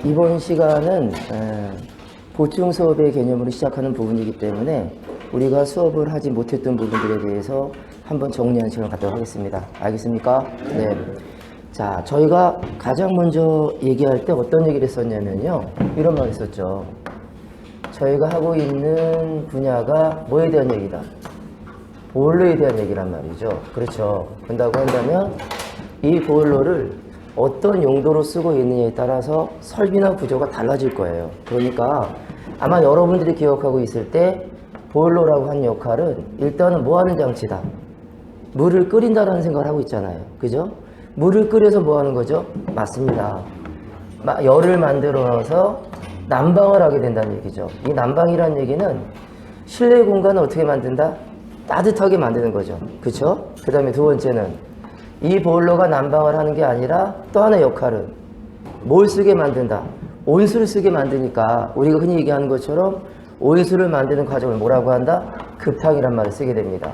이번 시간은 보충 수업의 개념으로 시작하는 부분이기 때문에 우리가 수업을 하지 못했던 부분들에 대해서 한번 정리하는 시간을 갖도록 하겠습니다. 알겠습니까? 네. 자, 저희가 가장 먼저 얘기할 때 어떤 얘기를 했었냐면요. 이런 말 했었죠. 저희가 하고 있는 분야가 뭐에 대한 얘기다? 보일러에 대한 얘기란 말이죠. 그렇죠. 그런다고 한다면 이 보일러를 어떤 용도로 쓰고 있느냐에 따라서 설비나 구조가 달라질 거예요. 그러니까 아마 여러분들이 기억하고 있을 때 보일러라고 한 역할은 일단은 뭐 하는 장치다? 물을 끓인다라는 생각을 하고 있잖아요. 그죠? 물을 끓여서 뭐 하는 거죠? 맞습니다. 열을 만들어서 난방을 하게 된다는 얘기죠. 이 난방이라는 얘기는 실내 공간을 어떻게 만든다? 따뜻하게 만드는 거죠. 그쵸? 그 다음에 두 번째는 이 보일러가 난방을 하는 게 아니라 또 하나의 역할은 뭘 쓰게 만든다? 온수를 쓰게 만드니까 우리가 흔히 얘기하는 것처럼 온수를 만드는 과정을 뭐라고 한다? 급탕이란 말을 쓰게 됩니다.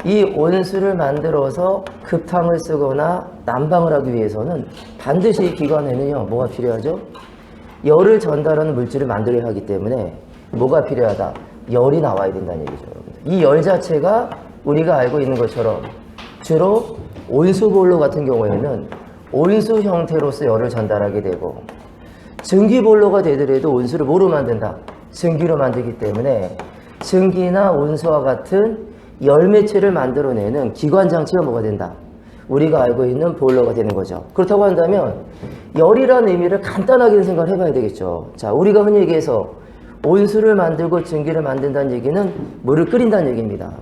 이 온수를 만들어서 급탕을 쓰거나 난방을 하기 위해서는 반드시 이 기관에는요, 뭐가 필요하죠? 열을 전달하는 물질을 만들어야 하기 때문에 뭐가 필요하다? 열이 나와야 된다는 얘기죠. 이 열 자체가 우리가 알고 있는 것처럼 주로 온수 보일러 같은 경우에는 온수 형태로서 열을 전달하게 되고, 증기 보일러가 되더라도 온수를 뭐로 만든다? 증기로 만들기 때문에 증기나 온수와 같은 열 매체를 만들어내는 기관 장치가 뭐가 된다? 우리가 알고 있는 보일러가 되는 거죠. 그렇다고 한다면 열이라는 의미를 간단하게 생각을 해봐야 되겠죠. 자, 우리가 흔히 얘기해서 온수를 만들고 증기를 만든다는 얘기는 물을 끓인다는 얘기입니다.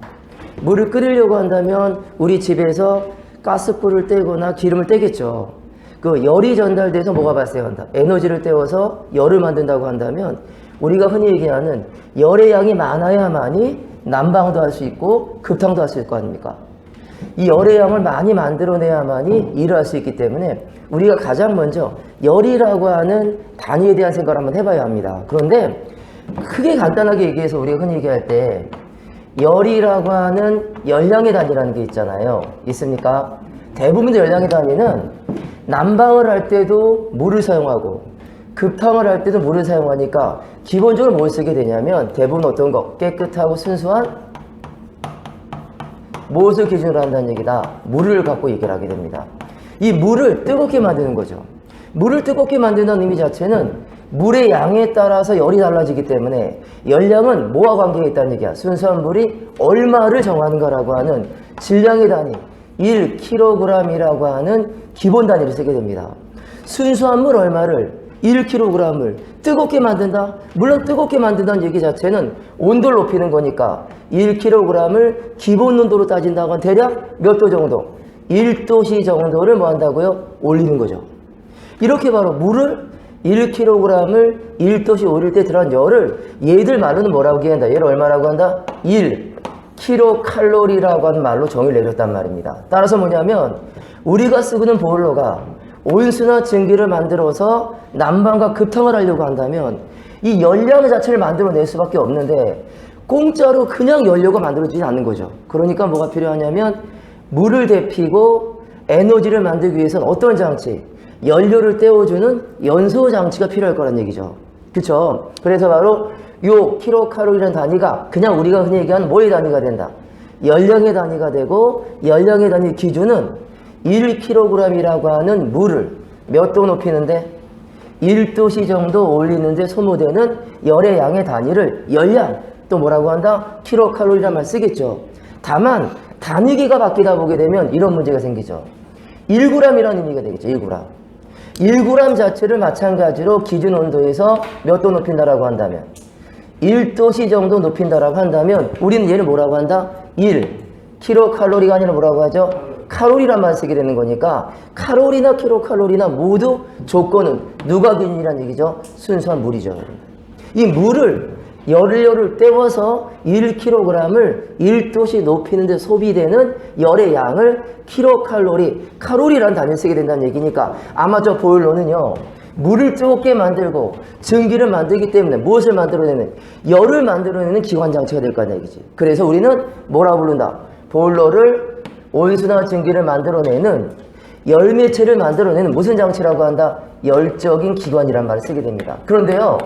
물을 끓이려고 한다면 우리 집에서 가스불을 떼거나 기름을 떼겠죠. 그 열이 전달돼서 뭐가 발생한다? 에너지를 떼어서 열을 만든다고 한다면 우리가 흔히 얘기하는 열의 양이 많아야만이 난방도 할 수 있고 급탕도 할 수 있을 거 아닙니까? 이 열의 양을 많이 만들어내야만이 일을 할 수 있기 때문에 우리가 가장 먼저 열이라고 하는 단위에 대한 생각을 한번 해봐야 합니다. 그런데 크게 간단하게 얘기해서 우리가 흔히 얘기할 때 열이라고 하는 열량의 단위라는 게 있잖아요. 있습니까? 대부분의 열량의 단위는 난방을 할 때도 물을 사용하고 급탕을 할 때도 물을 사용하니까 기본적으로 뭘 쓰게 되냐면 대부분 어떤 거? 깨끗하고 순수한 무엇을 기준으로 한다는 얘기다? 물을 갖고 얘기를 하게 됩니다. 이 물을 뜨겁게 만드는 거죠. 물을 뜨겁게 만든다는 의미 자체는 물의 양에 따라서 열이 달라지기 때문에 열량은 뭐와 관계가 있다는 얘기야? 순수한 물이 얼마를 정하는가라고 하는 질량의 단위 1kg이라고 하는 기본 단위를 쓰게 됩니다. 순수한 물 얼마를 1kg을 뜨겁게 만든다? 물론 뜨겁게 만든다는 얘기 자체는 온도를 높이는 거니까 1kg을 기본 온도로 따진다고 하면 대략 몇 도 정도? 1도씨 정도를 뭐 한다고요? 올리는 거죠. 이렇게 바로 물을 1kg을 1도씨 올릴 때 들어간 열을 얘들 말로는 뭐라고 얘기한다? 얘를 얼마라고 한다? 1kcal라고 하는 말로 정의를 내렸단 말입니다. 따라서 뭐냐면 우리가 쓰고 있는 보일러가 온수나 증기를 만들어서 난방과 급탕을 하려고 한다면 이 열량 자체를 만들어낼 수밖에 없는데 공짜로 그냥 연료가 만들어지지 않는 거죠. 그러니까 뭐가 필요하냐면 물을 데피고 에너지를 만들기 위해서는 어떤 장치? 연료를 떼어주는 연소 장치가 필요할 거란 얘기죠. 그쵸? 그래서 바로 요 킬로칼로리라는 단위가 그냥 우리가 흔히 얘기하는 뭐의 단위가 된다? 열량의 단위가 되고 열량의 단위 기준은 1kg이라고 하는 물을 몇 도 높이는데 1도씨 정도 올리는데 소모되는 열의 양의 단위를 열량 또 뭐라고 한다? 킬로칼로리란 말 쓰겠죠. 다만 단위기가 바뀌다 보게 되면 이런 문제가 생기죠. 1g이라는 의미가 되겠죠. 1g. 1g 자체를 마찬가지로 기준 온도에서 몇 도 높인다라고 한다면 1도씨 정도 높인다라고 한다면 우리는 얘를 뭐라고 한다? 1kcal가 아니라 뭐라고 하죠? 칼로리란 말을 쓰게 되는 거니까 칼로리나 킬로칼로리나 모두 조건은 누가 기준이란 얘기죠? 순수한 물이죠. 이 물을 열을 떼워서 1kg을 1도씨 높이는 데 소비되는 열의 양을 칼로리라는 단위를 쓰게 된다는 얘기니까 아마 저 보일러는요 물을 뜨겁게 만들고 증기를 만들기 때문에 무엇을 만들어내는? 열을 만들어내는 기관장치가 될 거란 얘기지. 그래서 우리는 뭐라고 부른다? 보일러를 온수나 증기를 만들어내는 열매체를 만들어내는 무슨 장치라고 한다? 열적인 기관이란 말을 쓰게 됩니다. 그런데요,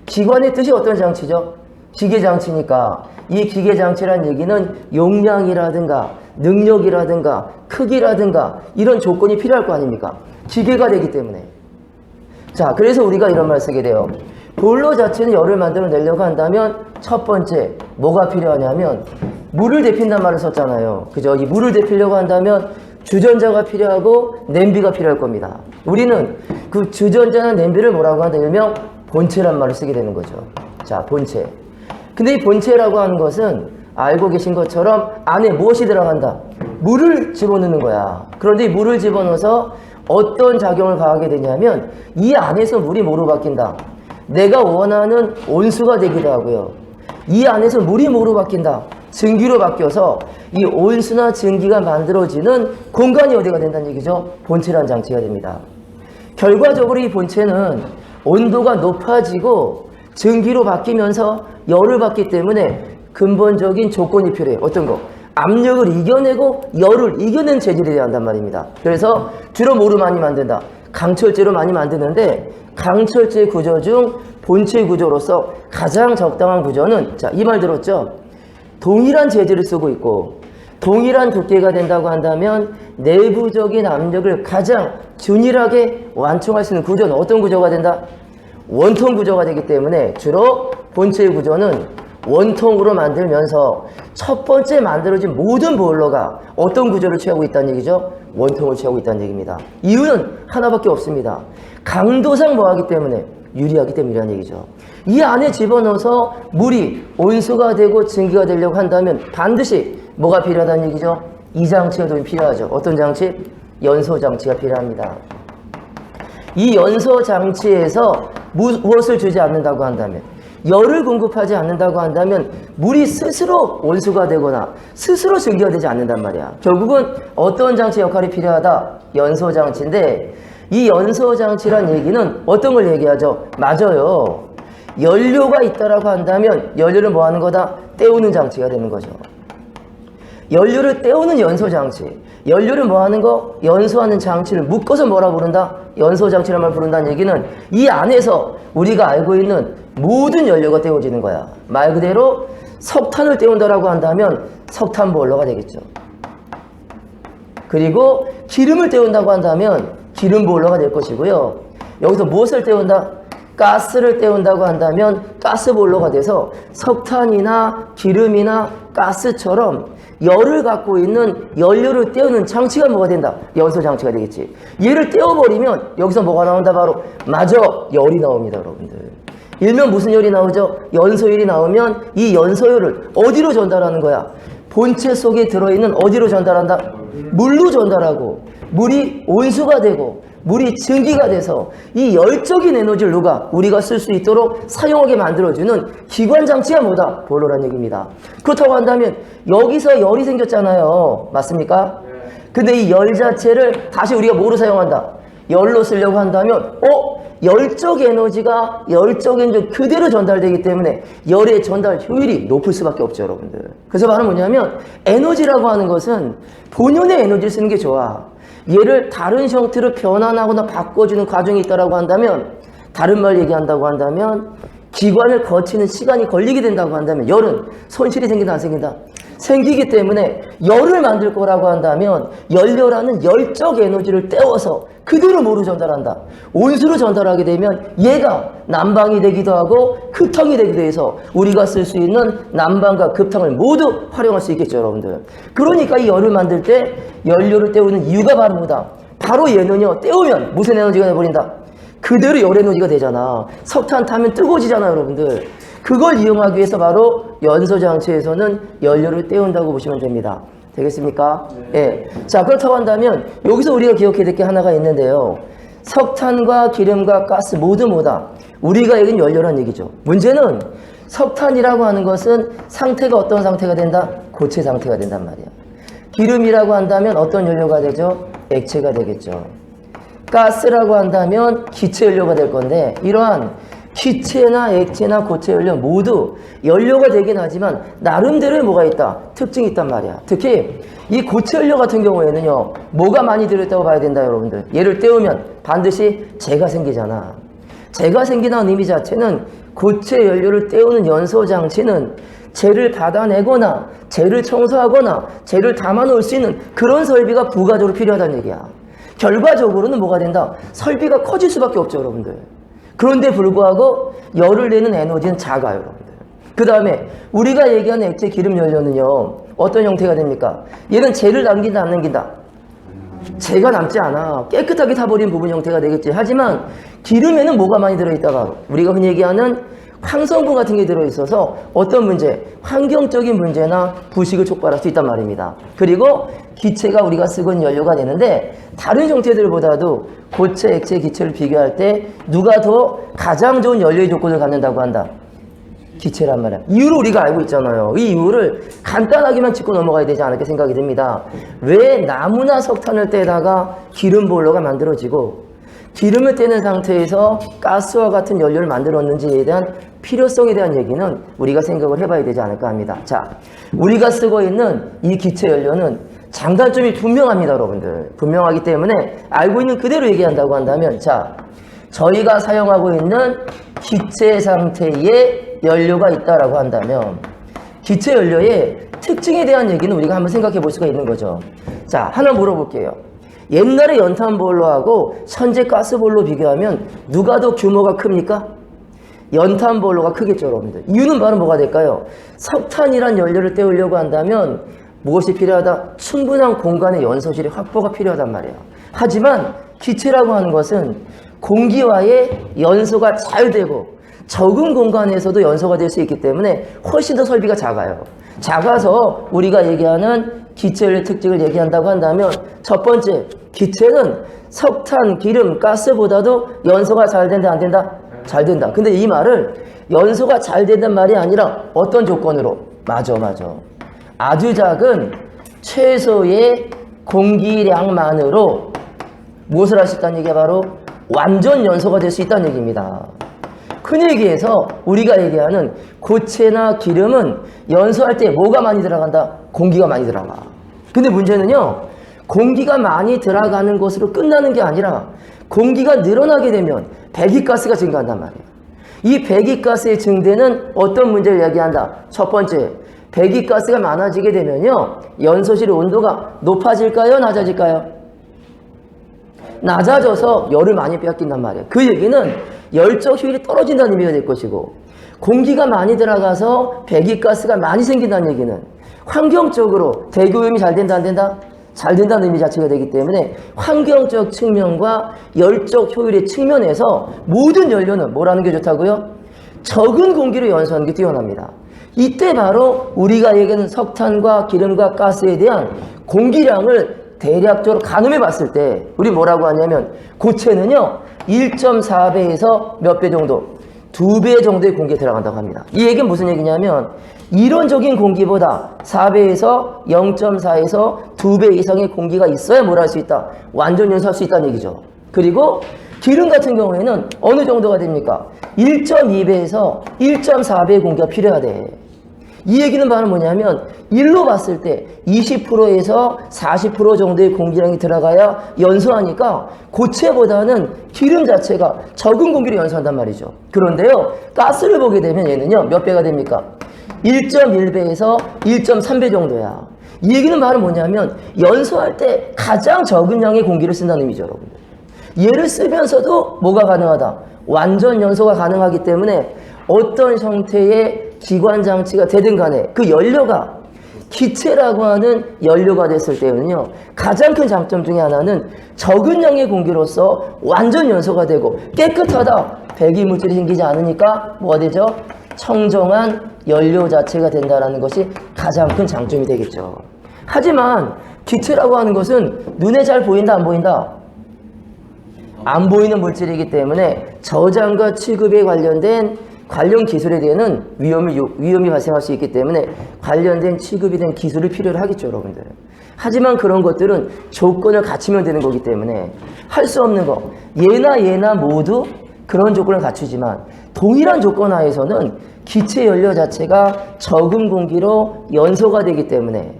기관의 뜻이 어떤 장치죠? 기계장치니까 이 기계장치란 얘기는 용량이라든가 능력이라든가 크기라든가 이런 조건이 필요할 거 아닙니까? 기계가 되기 때문에. 자, 그래서 우리가 이런 말을 쓰게 돼요. 보일러 자체는 열을 만들어내려고 한다면 첫 번째 뭐가 필요하냐면 물을 데핀단 말을 썼잖아요. 그죠? 이 물을 데피려고 한다면 주전자가 필요하고 냄비가 필요할 겁니다. 우리는 그 주전자나 냄비를 뭐라고 한다? 일명 본체란 말을 쓰게 되는 거죠. 자, 본체. 근데 이 본체라고 하는 것은 알고 계신 것처럼 안에 무엇이 들어간다? 물을 집어넣는 거야. 그런데 이 물을 집어넣어서 어떤 작용을 가하게 되냐면 이 안에서 물이 뭐로 바뀐다? 내가 원하는 온수가 되기도 하고요. 이 안에서 물이 뭐로 바뀐다? 증기로 바뀌어서 이 온수나 증기가 만들어지는 공간이 어디가 된다는 얘기죠? 본체라는 장치가 됩니다. 결과적으로 이 본체는 온도가 높아지고 증기로 바뀌면서 열을 받기 때문에 근본적인 조건이 필요해요. 어떤 거? 압력을 이겨내고 열을 이겨낸 재질이 돼야 한단 말입니다. 그래서 주로 뭐로 많이 만든다? 강철제로 많이 만드는데 강철제 구조 중 본체 구조로서 가장 적당한 구조는 자, 이 말 들었죠? 동일한 재질을 쓰고 있고 동일한 두께가 된다고 한다면 내부적인 압력을 가장 균일하게 완충할 수 있는 구조는 어떤 구조가 된다? 원통 구조가 되기 때문에 주로 본체의 구조는 원통으로 만들면서 첫 번째 만들어진 모든 보일러가 어떤 구조를 취하고 있다는 얘기죠? 원통을 취하고 있다는 얘기입니다. 이유는 하나밖에 없습니다. 강도상 뭐하기 때문에? 유리하기 때문이라는 얘기죠. 이 안에 집어넣어서 물이 온수가 되고 증기가 되려고 한다면 반드시 뭐가 필요하다는 얘기죠? 이 장치가 좀 필요하죠. 어떤 장치? 연소 장치가 필요합니다. 이 연소 장치에서 무엇을 주지 않는다고 한다면 열을 공급하지 않는다고 한다면 물이 스스로 온수가 되거나 스스로 증기가 되지 않는단 말이야. 결국은 어떤 장치 역할이 필요하다? 연소 장치인데 이 연소 장치란 얘기는 어떤 걸 얘기하죠? 맞아요. 연료가 있다라고 한다면 연료를 뭐 하는 거다? 때우는 장치가 되는 거죠. 연료를 때우는 연소 장치. 연료를 뭐 하는 거? 연소하는 장치를 묶어서 뭐라 부른다? 연소 장치란 말 부른다는 얘기는 이 안에서 우리가 알고 있는 모든 연료가 때워지는 거야. 말 그대로 석탄을 때운다라고 한다면 석탄 보일러가 되겠죠. 그리고 기름을 때운다고 한다면 기름 보일러가 될 것이고요. 여기서 무엇을 때운다? 가스를 때운다고 한다면 가스 보일러가 돼서 석탄이나 기름이나 가스처럼 열을 갖고 있는 연료를 때우는 장치가 뭐가 된다? 연소 장치가 되겠지. 얘를 떼어버리면 여기서 뭐가 나온다? 바로 맞아, 열이 나옵니다, 여러분들. 일명 무슨 열이 나오죠? 연소열이 나오면 이 연소열을 어디로 전달하는 거야? 본체 속에 들어있는 어디로 전달한다? 물로 전달하고 물이 온수가 되고 물이 증기가 돼서 이 열적인 에너지를 누가 우리가 쓸 수 있도록 사용하게 만들어주는 기관 장치가 뭐다? 보일러란 얘기입니다. 그렇다고 한다면 여기서 열이 생겼잖아요. 맞습니까? 근데 이 열 자체를 다시 우리가 뭐로 사용한다? 열로 쓰려고 한다면 열적 에너지가 열적 에너지 그대로 전달되기 때문에 열의 전달 효율이 높을 수밖에 없죠, 여러분들. 그래서 말은 뭐냐면 에너지라고 하는 것은 본연의 에너지를 쓰는 게 좋아. 얘를 다른 형태로 변환하거나 바꿔주는 과정이 있다고 한다면 다른 말 얘기한다고 한다면 기관을 거치는 시간이 걸리게 된다고 한다면 열은 손실이 생긴다 안 생긴다? 생기기 때문에 열을 만들 거라고 한다면 연료라는 열적 에너지를 떼어서 그대로 뭐로 전달한다? 온수로 전달하게 되면 얘가 난방이 되기도 하고 급탕이 되기도 해서 우리가 쓸 수 있는 난방과 급탕을 모두 활용할 수 있겠죠, 여러분들. 그러니까 이 열을 만들 때 연료를 때우는 이유가 바로 뭐다? 바로 얘는요, 때우면 무슨 에너지가 돼버린다? 그대로 열 에너지가 되잖아. 석탄 타면 뜨거워지잖아, 여러분들. 그걸 이용하기 위해서 바로 연소장치에서는 연료를 때운다고 보시면 됩니다. 되겠습니까? 예. 자, 그렇다고 한다면 여기서 우리가 기억해야 될 게 하나가 있는데요. 석탄과 기름과 가스 모두 뭐다? 우리가 얘기한 연료란 얘기죠. 문제는 석탄이라고 하는 것은 상태가 어떤 상태가 된다? 고체 상태가 된단 말이야. 기름이라고 한다면 어떤 연료가 되죠? 액체가 되겠죠. 가스라고 한다면 기체 연료가 될 건데 이러한 기체나 액체나 고체 연료 모두 연료가 되긴 하지만 나름대로의 뭐가 있다? 특징이 있단 말이야. 특히 이 고체 연료 같은 경우에는요, 뭐가 많이 들어있다고 봐야 된다, 여러분들. 얘를 떼우면 반드시 재가 생기잖아. 재가 생긴다는 의미 자체는 고체 연료를 떼우는 연소 장치는 재를 받아내거나 재를 청소하거나 재를 담아놓을 수 있는 그런 설비가 부가적으로 필요하다는 얘기야. 결과적으로는 뭐가 된다? 설비가 커질 수밖에 없죠, 여러분들. 그런데 불구하고 열을 내는 에너지는 작아요, 여러분들. 그 다음에 우리가 얘기하는 액체 기름 연료는요, 어떤 형태가 됩니까? 얘는 재를 남긴다, 안 남긴다? 재가 남지 않아. 깨끗하게 타버린 부분 형태가 되겠지. 하지만 기름에는 뭐가 많이 들어있다가 우리가 흔히 얘기하는 황성분 같은 게 들어있어서 어떤 문제, 환경적인 문제나 부식을 촉발할 수 있단 말입니다. 그리고 기체가 우리가 쓰고 있는 연료가 되는데 다른 형태들보다도 고체, 액체, 기체를 비교할 때 누가 더 가장 좋은 연료의 조건을 갖는다고 한다? 기체란 말이야. 이유를 우리가 알고 있잖아요. 이 이유를 간단하게만 짚고 넘어가야 되지 않을까 생각이 듭니다. 왜 나무나 석탄을 떼다가 기름 보일러가 만들어지고 기름을 떼는 상태에서 가스와 같은 연료를 만들었는지에 대한 필요성에 대한 얘기는 우리가 생각을 해봐야 되지 않을까 합니다. 자, 우리가 쓰고 있는 이 기체 연료는 장단점이 분명합니다, 여러분들. 분명하기 때문에 알고 있는 그대로 얘기한다고 한다면, 자, 저희가 사용하고 있는 기체 상태의 연료가 있다라고 한다면 기체 연료의 특징에 대한 얘기는 우리가 한번 생각해 볼 수가 있는 거죠. 자, 하나 물어볼게요. 옛날에 연탄보일러하고 현재 가스보일러 비교하면 누가 더 규모가 큽니까? 연탄보일러가 크겠죠, 여러분들. 이유는 바로 뭐가 될까요? 석탄이란 연료를 떼우려고 한다면 무엇이 필요하다? 충분한 공간의 연소실의 확보가 필요하단 말이에요. 하지만 기체라고 하는 것은 공기와의 연소가 잘 되고 적은 공간에서도 연소가 될 수 있기 때문에 훨씬 더 설비가 작아요. 작아서 우리가 얘기하는 기체의 특징을 얘기한다고 한다면 첫 번째, 기체는 석탄, 기름, 가스보다도 연소가 잘 된다, 안 된다? 잘 된다. 근데 이 말을 연소가 잘 된다는 말이 아니라 어떤 조건으로? 맞아. 아주 작은 최소의 공기량만으로 무엇을 할 수 있다는 얘기가 바로 완전 연소가 될 수 있다는 얘기입니다. 흔히 얘기해서 우리가 얘기하는 고체나 기름은 연소할 때 뭐가 많이 들어간다? 공기가 많이 들어가. 근데 문제는요, 공기가 많이 들어가는 것으로 끝나는 게 아니라 공기가 늘어나게 되면 배기가스가 증가한단 말이에요. 이 배기가스의 증대는 어떤 문제를 얘기한다? 첫 번째, 배기가스가 많아지게 되면요, 연소실의 온도가 높아질까요? 낮아질까요? 낮아져서 열을 많이 빼앗긴단 말이에요. 그 얘기는 열적 효율이 떨어진다는 의미가 될 것이고, 공기가 많이 들어가서 배기가스가 많이 생긴다는 얘기는 환경적으로 대기오염이 잘 된다, 안 된다? 잘 된다는 의미 자체가 되기 때문에 환경적 측면과 열적 효율의 측면에서 모든 연료는 뭐라는 게 좋다고요? 적은 공기로 연소하는 게 뛰어납니다. 이때 바로 우리가 얘기하는 석탄과 기름과 가스에 대한 공기량을 대략적으로 가늠해 봤을 때 우리 뭐라고 하냐면 고체는요 1.4배에서 몇 배 정도? 2배 정도의 공기에 들어간다고 합니다. 이 얘기는 무슨 얘기냐면 이론적인 공기보다 4배에서 0.4에서 2배 이상의 공기가 있어야 뭘 할 수 있다? 완전 연소할 수 있다는 얘기죠. 그리고 기름 같은 경우에는 어느 정도가 됩니까? 1.2배에서 1.4배의 공기가 필요하대. 이 얘기는 바로 뭐냐면 일로 봤을 때 20%에서 40% 정도의 공기량이 들어가야 연소하니까 고체보다는 기름 자체가 적은 공기를 연소한단 말이죠. 그런데요, 가스를 보게 되면 얘는요 몇 배가 됩니까? 1.1배에서 1.3배 정도야. 이 얘기는 바로 뭐냐면 연소할 때 가장 적은 양의 공기를 쓴다는 의미죠, 여러분들. 얘를 쓰면서도 뭐가 가능하다? 완전 연소가 가능하기 때문에 어떤 형태의 기관 장치가 되든 간에 그 연료가 기체라고 하는 연료가 됐을 때는요 가장 큰 장점 중에 하나는 적은 양의 공기로서 완전 연소가 되고 깨끗하다, 배기물질이 생기지 않으니까 뭐가 되죠? 청정한 연료 자체가 된다는 것이 가장 큰 장점이 되겠죠. 하지만 기체라고 하는 것은 눈에 잘 보인다, 안 보인다? 안 보이는 물질이기 때문에 저장과 취급에 관련된 관련 기술에 대한 위험이 발생할 수 있기 때문에 관련된 취급이 된 기술을 필요로 하겠죠, 여러분들. 하지만 그런 것들은 조건을 갖추면 되는 거기 때문에 할 수 없는 거. 얘나 모두 그런 조건을 갖추지만 동일한 조건 하에서는 기체 연료 자체가 적은 공기로 연소가 되기 때문에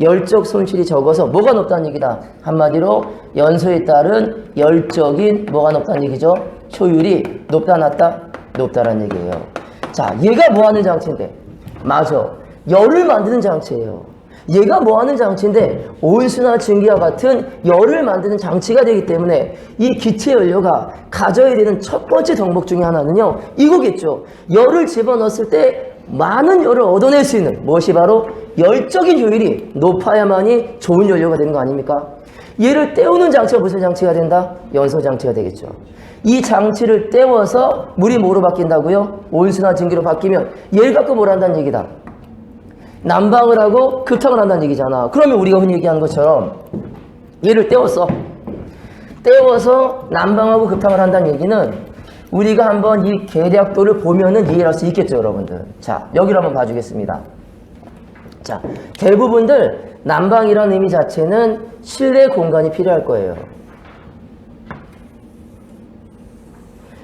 열적 손실이 적어서 뭐가 높다는 얘기다. 한마디로 연소에 따른 열적인 뭐가 높다는 얘기죠. 효율이 높다 낮다? 높다라는 얘기예요. 자, 얘가 뭐 하는 장치인데? 맞아. 열을 만드는 장치예요. 얘가 뭐 하는 장치인데 온수나 증기와 같은 열을 만드는 장치가 되기 때문에 이 기체 연료가 가져야 되는 첫 번째 덕목 중에 하나는요. 이거겠죠. 열을 집어넣었을 때 많은 열을 얻어낼 수 있는 무엇이 바로 열적인 효율이 높아야만이 좋은 연료가 되는 거 아닙니까? 얘를 때우는 장치가 무슨 장치가 된다? 연소 장치가 되겠죠. 이 장치를 때워서 물이 뭐로 바뀐다고요? 온수나 증기로 바뀌면 얘를 갖고 뭘 한다는 얘기다. 난방을 하고 급탕을 한다는 얘기잖아. 그러면 우리가 흔히 얘기하는 것처럼 얘를 때워서 난방하고 급탕을 한다는 얘기는 우리가 한번 이 계략도를 보면은 이해를 할 수 있겠죠, 여러분들. 자, 여기를 한번 봐주겠습니다. 자, 대부분들 난방이라는 의미 자체는 실내 공간이 필요할 거예요.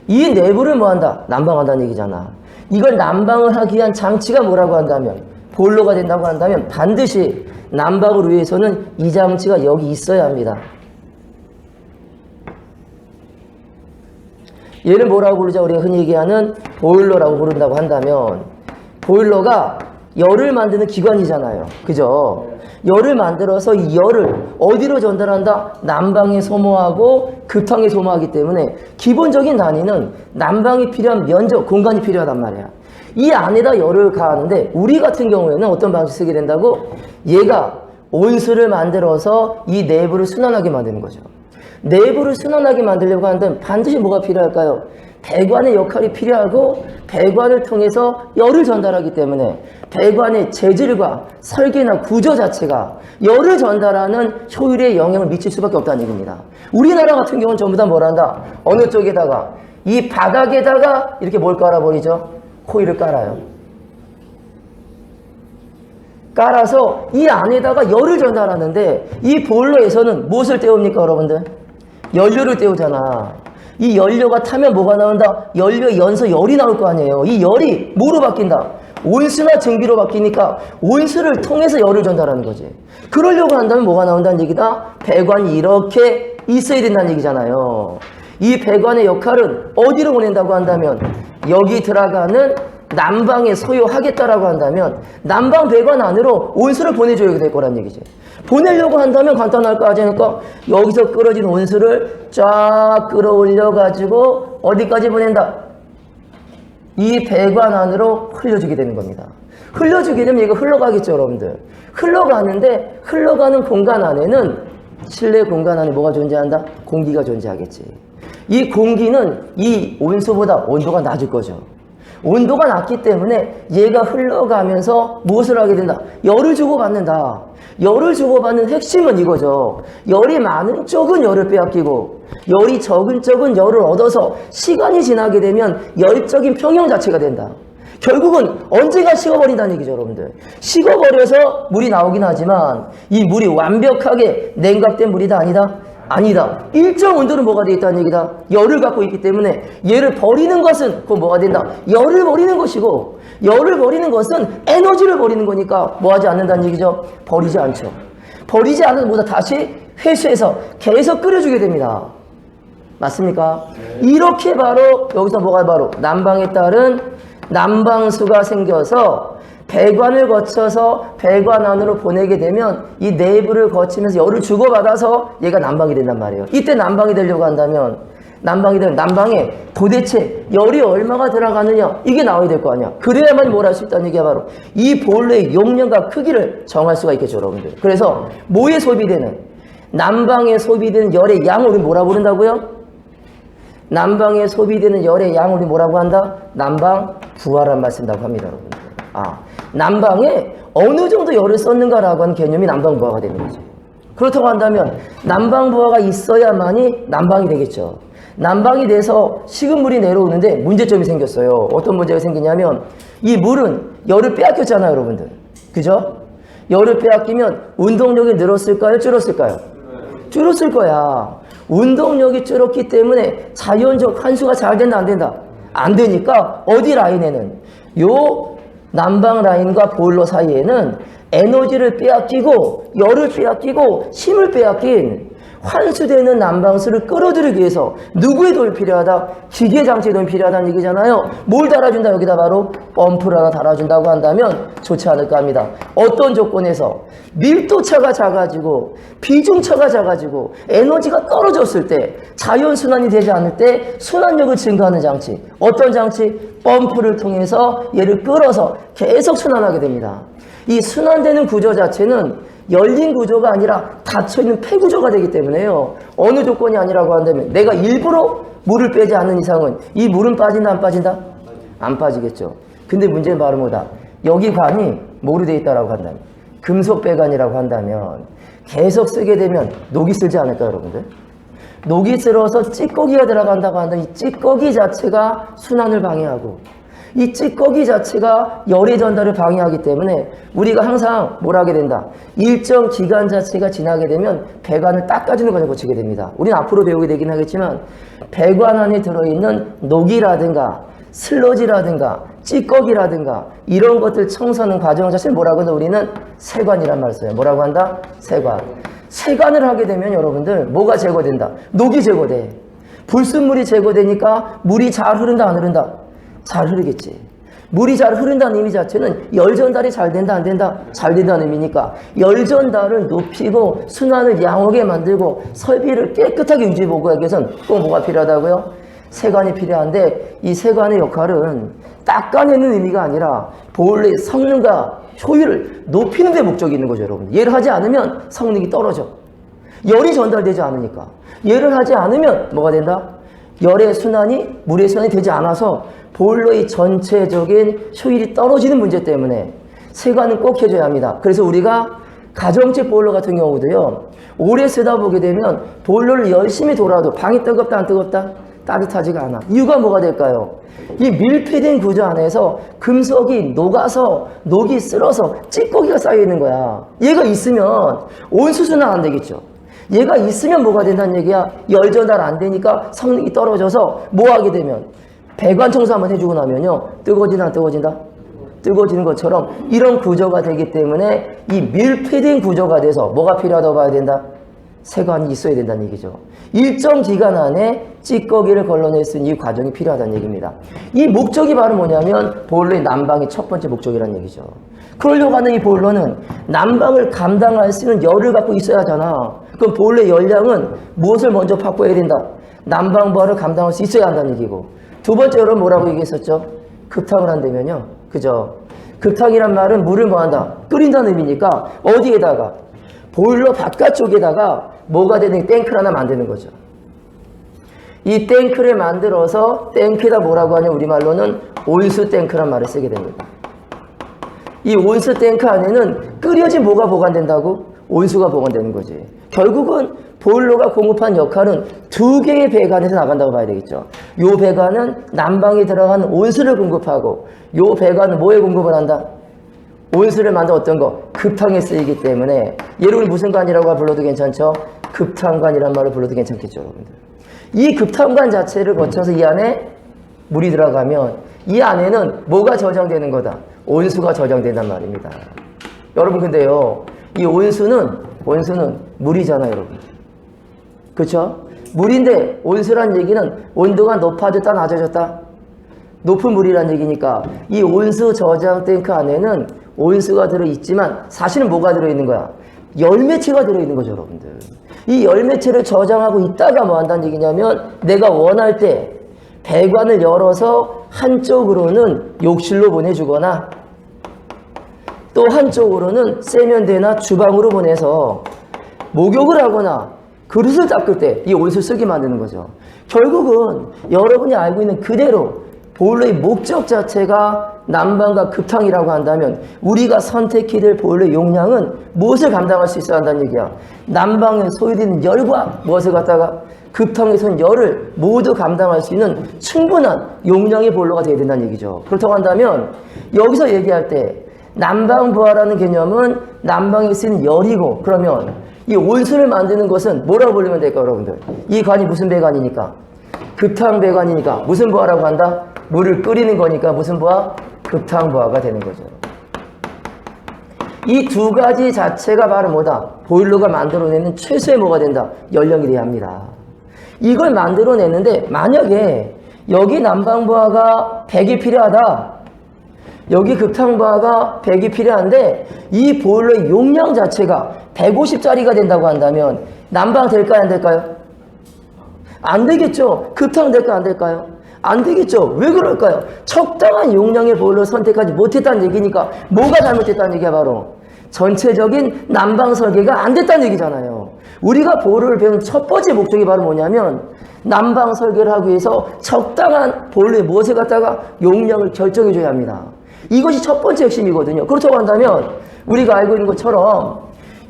이 내부를 뭐 한다? 난방한다는 얘기잖아. 이걸 난방을 하기 위한 장치가 뭐라고 한다면, 보일러가 된다고 한다면 반드시 난방을 위해서는 이 장치가 여기 있어야 합니다. 얘를 뭐라고 부르자? 우리가 흔히 얘기하는 보일러라고 부른다고 한다면, 보일러가 열을 만드는 기관이잖아요. 그죠? 열을 만들어서 이 열을 어디로 전달한다? 난방에 소모하고 급탕에 소모하기 때문에 기본적인 단위는 난방이 필요한 면적, 공간이 필요하단 말이야. 이 안에다 열을 가하는데 우리 같은 경우에는 어떤 방식 쓰게 된다고? 얘가 온수를 만들어서 이 내부를 순환하게 만드는 거죠. 내부를 순환하게 만들려고 하는데 반드시 뭐가 필요할까요? 배관의 역할이 필요하고 배관을 통해서 열을 전달하기 때문에 배관의 재질과 설계나 구조 자체가 열을 전달하는 효율에 영향을 미칠 수밖에 없다는 얘기입니다. 우리나라 같은 경우는 전부 다 뭘 한다? 어느 쪽에다가? 이 바닥에다가 이렇게 뭘 깔아버리죠? 코일을 깔아요. 깔아서 이 안에다가 열을 전달하는데 이 보일러에서는 무엇을 때웁니까, 여러분들? 연료를 때우잖아. 이 연료가 타면 뭐가 나온다? 연료의 연소 열이 나올 거 아니에요. 이 열이 뭐로 바뀐다? 온수나 증기로 바뀌니까 온수를 통해서 열을 전달하는 거지. 그러려고 한다면 뭐가 나온다는 얘기다? 배관이 이렇게 있어야 된다는 얘기잖아요. 이 배관의 역할은 어디로 보낸다고 한다면 여기 들어가는 난방에 소요하겠다라고 한다면 난방 배관 안으로 온수를 보내줘야 될 거란 얘기지. 보내려고 한다면 간단할 거 아니니까 여기서 끌어진 온수를 쫙 끌어올려 가지고 어디까지 보낸다? 이 배관 안으로 흘려주게 되는 겁니다. 흘려주게 되면 얘가 흘러가겠죠, 여러분들. 흘러가는데 흘러가는 공간 안에는 실내 공간 안에 뭐가 존재한다? 공기가 존재하겠지. 이 공기는 이 온수보다 온도가 낮을 거죠. 온도가 낮기 때문에 얘가 흘러가면서 무엇을 하게 된다? 열을 주고받는다. 열을 주고받는 핵심은 이거죠. 열이 많은 쪽은 열을 빼앗기고 열이 적은 쪽은 열을 얻어서 시간이 지나게 되면 열적인 평형 자체가 된다. 결국은 언젠가 식어버린다는 얘기죠, 여러분들. 식어버려서 물이 나오긴 하지만 이 물이 완벽하게 냉각된 물이다 아니다? 아니다. 일정 온도는 뭐가 되어 있다는 얘기다. 열을 갖고 있기 때문에 얘를 버리는 것은 그건 뭐가 된다. 열을 버리는 것이고 열을 버리는 것은 에너지를 버리는 거니까 뭐 하지 않는다는 얘기죠. 버리지 않죠. 버리지 않아도 뭐다 다시 회수해서 계속 끓여주게 됩니다. 맞습니까? 이렇게 바로 여기서 뭐가 바로 난방에 따른 난방수가 생겨서 배관을 거쳐서 배관 안으로 보내게 되면 이 내부를 거치면서 열을 주고받아서 얘가 난방이 된단 말이에요. 이때 난방이 되려고 한다면 난방이 되면 난방에 도대체 열이 얼마가 들어가느냐 이게 나와야 될 거 아니야. 그래야만 뭘 할 수 있다는 얘기야. 바로 이 보일러의 용량과 크기를 정할 수가 있겠죠, 여러분들. 그래서 뭐에 소비되는 난방에 소비되는 열의 양을 우리 뭐라 부른다고요? 난방에 소비되는 열의 양을 우리 뭐라고 한다? 난방 부하란 말 쓴다고 합니다, 여러분들. 난방에 어느 정도 열을 썼는가라고 하는 개념이 난방부하가 되는 거죠. 그렇다고 한다면 난방부하가 있어야만이 난방이 되겠죠. 난방이 돼서 식은물이 내려오는데 문제점이 생겼어요. 어떤 문제가 생기냐면 이 물은 열을 빼앗겼잖아요, 여러분들. 그죠? 열을 빼앗기면 운동력이 늘었을까요? 줄었을까요? 줄었을 거야. 운동력이 줄었기 때문에 자연적 환수가 잘 된다, 안 된다? 안 되니까 어디 라인에는 요 난방 라인과 보일러 사이에는 에너지를 빼앗기고 열을 빼앗기고 힘을 빼앗긴 환수되는 난방수를 끌어들이기 위해서 누구의 도움이 필요하다? 기계장치의 도움이 필요하다는 얘기잖아요. 뭘 달아준다? 여기다 바로 펌프를 하나 달아준다고 한다면 좋지 않을까 합니다. 어떤 조건에서 밀도차가 작아지고 비중차가 작아지고 에너지가 떨어졌을 때 자연순환이 되지 않을 때 순환력을 증가하는 장치. 어떤 장치? 펌프를 통해서 얘를 끌어서 계속 순환하게 됩니다. 이 순환되는 구조 자체는 열린 구조가 아니라 닫혀있는 폐구조가 되기 때문에요. 어느 조건이 아니라고 한다면 내가 일부러 물을 빼지 않는 이상은 이 물은 빠진다 안 빠진다? 안 빠지겠죠. 근데 문제는 바로 뭐다? 여기 관이 뭐로 되어 있다고 한다면 금속 배관이라고 한다면 계속 쓰게 되면 녹이 쓰지 않을까요, 여러분들? 녹이 쓸어서 찌꺼기가 들어간다고 한다면 이 찌꺼기 자체가 순환을 방해하고 이 찌꺼기 자체가 열의 전달을 방해하기 때문에 우리가 항상 뭘 하게 된다? 일정 기간 자체가 지나게 되면 배관을 닦아주는 과정을 거치게 됩니다. 우리는 앞으로 배우게 되긴 하겠지만 배관 안에 들어있는 녹이라든가 슬러지라든가 찌꺼기라든가 이런 것들 청소하는 과정 자체를 뭐라고 한다? 우리는 세관이란 말을 써요. 뭐라고 한다? 세관. 세관을 하게 되면 여러분들 뭐가 제거된다? 녹이 제거돼. 불순물이 제거되니까 물이 잘 흐른다 안 흐른다? 잘 흐르겠지. 물이 잘 흐른다는 의미 자체는 열 전달이 잘 된다 안 된다? 잘 된다는 의미니까 열 전달을 높이고 순환을 양호하게 만들고 설비를 깨끗하게 유지보호하기 위해서는 꼭 뭐가 필요하다고요? 세관이 필요한데 이 세관의 역할은 닦아내는 의미가 아니라 보일러의 성능과 효율을 높이는 데 목적이 있는 거죠, 여러분. 얘를 하지 않으면 성능이 떨어져. 열이 전달되지 않으니까. 얘를 하지 않으면 뭐가 된다? 열의 순환이 물의 순환이 되지 않아서 보일러의 전체적인 효율이 떨어지는 문제 때문에 세관은 꼭 해줘야 합니다. 그래서 우리가 가정집 보일러 같은 경우도요, 오래 쓰다 보게 되면 보일러를 열심히 돌아도 방이 뜨겁다 안 뜨겁다? 따뜻하지가 않아. 이유가 뭐가 될까요? 이 밀폐된 구조 안에서 금속이 녹아서 녹이 쓸어서 찌꺼기가 쌓여 있는 거야. 얘가 있으면 온수 순환 안 되겠죠. 얘가 있으면 뭐가 된다는 얘기야? 열 전달 안 되니까 성능이 떨어져서 뭐 하게 되면 배관 청소 한번 해주고 나면요, 뜨거워진다 안 뜨거워진다? 뜨거워지는 것처럼 이런 구조가 되기 때문에 이 밀폐된 구조가 돼서 뭐가 필요하다고 봐야 된다? 세관이 있어야 된다는 얘기죠. 일정 기간 안에 찌꺼기를 걸러낼 수 있는 이 과정이 필요하다는 얘기입니다. 이 목적이 바로 뭐냐면 보일러의 난방이 첫 번째 목적이라는 얘기죠. 그러려고 하는 이 보일러는 난방을 감당할 수 있는 열을 갖고 있어야 하잖아. 그럼 보일러의 열량은 무엇을 먼저 확보해야 된다? 난방 부하를 감당할 수 있어야 한다는 얘기고, 두 번째로 뭐라고 얘기했었죠? 급탕을 한다면요, 그죠? 급탕이란 말은 물을 뭐 한다? 끓인다는 의미니까 어디에다가? 보일러 바깥쪽에다가 뭐가 되는 탱크를 하나 만드는 거죠. 이 탱크를 만들어서 탱크에다 뭐라고 하냐, 우리말로는 온수 탱크란 말을 쓰게 됩니다. 이 온수 탱크 안에는 끓여진 뭐가 보관된다고? 온수가 보관되는 거지. 결국은 보일러가 공급한 역할은 두 개의 배관에서 나간다고 봐야 되겠죠. 요 배관은 난방에 들어간 온수를 공급하고, 요 배관은 뭐에 공급을 한다? 온수를 만든 어떤 거? 급탕에 쓰이기 때문에 얘를 우리 무슨 관이라고 불러도 괜찮죠? 급탕관이란 말을 불러도 괜찮겠죠, 여러분들. 이 급탕관 자체를 거쳐서 이 안에 물이 들어가면 이 안에는 뭐가 저장되는 거다? 온수가 저장된단 말입니다. 여러분, 근데요, 이 온수는 물이잖아요, 여러분. 그렇죠? 물인데 온수란 얘기는 온도가 높아졌다 낮아졌다? 높은 물이란 얘기니까 이 온수 저장 탱크 안에는 온수가 들어있지만 사실은 뭐가 들어있는 거야? 열매체가 들어있는 거죠, 여러분들. 이 열매체를 저장하고 있다가 뭐 한다는 얘기냐면 내가 원할 때 배관을 열어서 한쪽으로는 욕실로 보내주거나 또 한쪽으로는 세면대나 주방으로 보내서 목욕을 하거나 그릇을 닦을 때 이 온수를 쓰게 만드는 거죠. 결국은 여러분이 알고 있는 그대로 보일러의 목적 자체가 난방과 급탕이라고 한다면 우리가 선택해야 될 보일러의 용량은 무엇을 감당할 수 있어야 한다는 얘기야. 난방에 소요되는 열과 무엇을 갖다가 급탕에서는 열을 모두 감당할 수 있는 충분한 용량의 보일러가 되어야 된다는 얘기죠. 그렇다고 한다면 여기서 얘기할 때 난방 부하라는 개념은 난방에 쓰이는 열이고, 그러면 이 온수를 만드는 것은 뭐라고 부르면 될까요, 여러분들? 이 관이 무슨 배관이니까? 급탕배관이니까 무슨 부하라고 한다? 물을 끓이는 거니까 무슨 부하? 급탕부하가 되는 거죠. 이 두 가지 자체가 바로 뭐다? 보일러가 만들어내는 최소의 뭐가 된다? 연령이 돼야 합니다. 이걸 만들어내는데 만약에 여기 난방부하가 100이 필요하다. 여기 급탕부하가 100이 필요한데 이 보일러의 용량 자체가 150짜리가 된다고 한다면 난방 될까요? 안 될까요? 안 되겠죠. 급탕 될까요? 안 될까요? 안 되겠죠. 왜 그럴까요? 적당한 용량의 보일러 선택하지 못했다는 얘기니까 뭐가 잘못됐다는 얘기야 바로 전체적인 난방 설계가 안 됐다는 얘기잖아요. 우리가 보일러를 배우는 첫 번째 목적이 바로 뭐냐면 난방 설계를 하기 위해서 적당한 보일러의 무엇을 갖다가 용량을 결정해 줘야 합니다. 이것이 첫 번째 핵심이거든요. 그렇다고 한다면 우리가 알고 있는 것처럼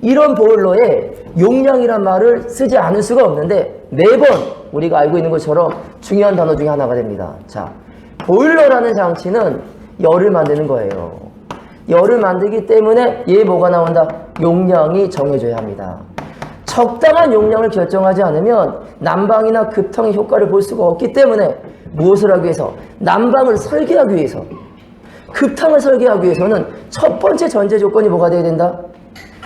이런 보일러에 용량이란 말을 쓰지 않을 수가 없는데 매번 우리가 알고 있는 것처럼 중요한 단어 중에 하나가 됩니다. 자, 보일러라는 장치는 열을 만드는 거예요. 열을 만들기 때문에 얘 뭐가 나온다? 용량이 정해져야 합니다. 적당한 용량을 결정하지 않으면 난방이나 급탕의 효과를 볼 수가 없기 때문에 무엇을 하기 위해서? 난방을 설계하기 위해서, 급탕을 설계하기 위해서는 첫 번째 전제 조건이 뭐가 돼야 된다?